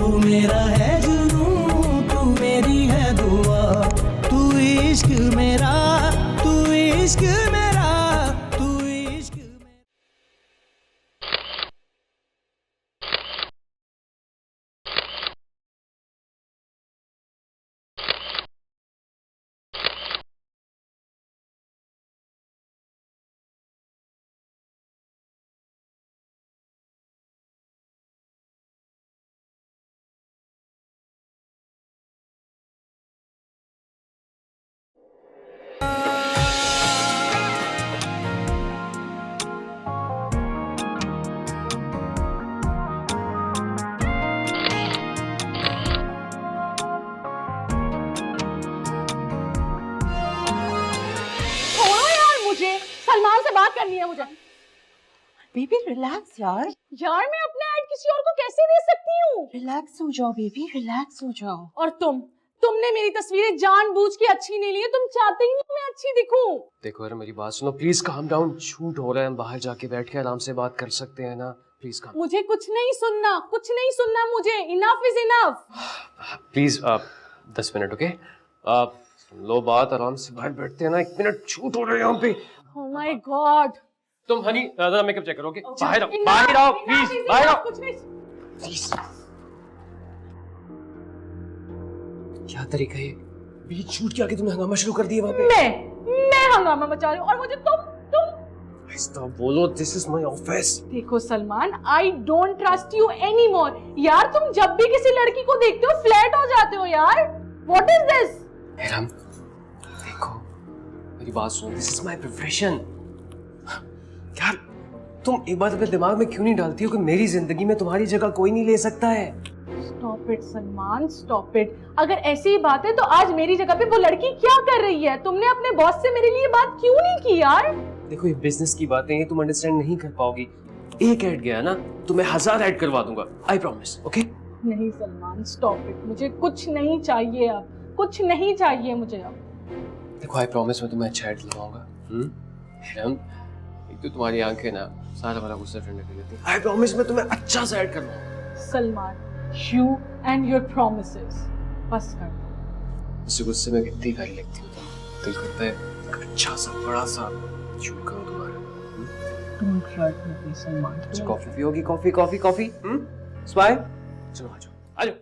तू मेरा है जुनून, तू मेरी है दुआ, तू इश्क मेरा, तू इश्क मेरा, तू इश्क मेरा। सलमान से बात करनी है मुझे। बेबी रिलैक्स यार। यार मैं अपना ऐड किसी और को कैसे दे सकती हूँ? रिलैक्स हो जाओ बेबी, रिलैक्स हो जाओ। और तुमने मेरी तस्वीरें जानबूझ के अच्छी नहीं ली है, तुम चाहते ही नहीं मैं अच्छी दिखूं। देखो यार मेरी बात सुनो प्लीज, काम डाउन। शूट हो रहा है, हम बाहर जाके बैठ के आराम से बात कर सकते हैं ना, प्लीज काम। मुझे कुछ नहीं सुनना, कुछ नहीं सुनना मुझे। Enough is enough. Please 10 minute okay. सुन लो बात, आराम से बाहर बैठते हैं ना। 1 मिनट, शूट हो रहा है यहाँ पे। Oh my God. तुम हनी जरा मेकअप चेक करो ओके? बाहर आओ, बाहर आओ प्लीज, बाहर आओ कुछ नहीं। प्लीज। क्या तरीका है? बीच शूट के आगे तुमने हंगामा शुरू कर दिया वहाँ पे। मैं हंगामा मचा रही हूँ और मुझे तुम ऐसा बोलो, दिस इज माय ऑफिस। देखो Salman, I don't trust you any more. यार तुम जब भी किसी लड़की को देखते हो फ्लैट हो जाते हो यार। What is this? मैडम देखो मेरी बात सुनो, दिस इज माय प्रोफेशन। यार तुम एक बात अपने दिमाग में क्यों नहीं डालती हो कि मेरी जिंदगी में तुम्हारी जगह कोई नहीं ले सकता है? Stop it Salman, stop it. अगर ऐसी ही बात है तो आज मेरी जगह पे वो लड़की क्या कर रही है? तुमने अपने बॉस से मेरे लिए बात क्यों नहीं की यार? देखो ये बिजनेस की बातें हैं, तुम अंडरस्टैंड नहीं कर पाओगी। एक ऐड गया ना तो मैं 1000 ऐड करवा दूंगा, आई प्रॉमिस ओके? नहीं सलमान, स्टॉप इट। मुझे कुछ नहीं चाहिए अब, कुछ नहीं चाहिए मुझे अब। देखो आई प्रॉमिस मैं तुम्हें अच्छा ऐड लगाऊंगा। मैडम एक तो तुम्हारी आंखें ना सारा वाला गुस्सा ठंडा कर देती हैं। आई प्रॉमिस मैं तुम्हें अच्छा सा ऐड करवाऊंगा। Salman, you and your promises, बस कर दो। इस गुस्से में कितनी गाली लगती हो तुम। दिल करता है एक अच्छा सा बड़ा सा शूट करो तुम्हारा। Don't flirt with me Salman. Coffee पियोगी? Coffee coffee coffee. स्माइल। चलो आ जाओ, आ जाओ।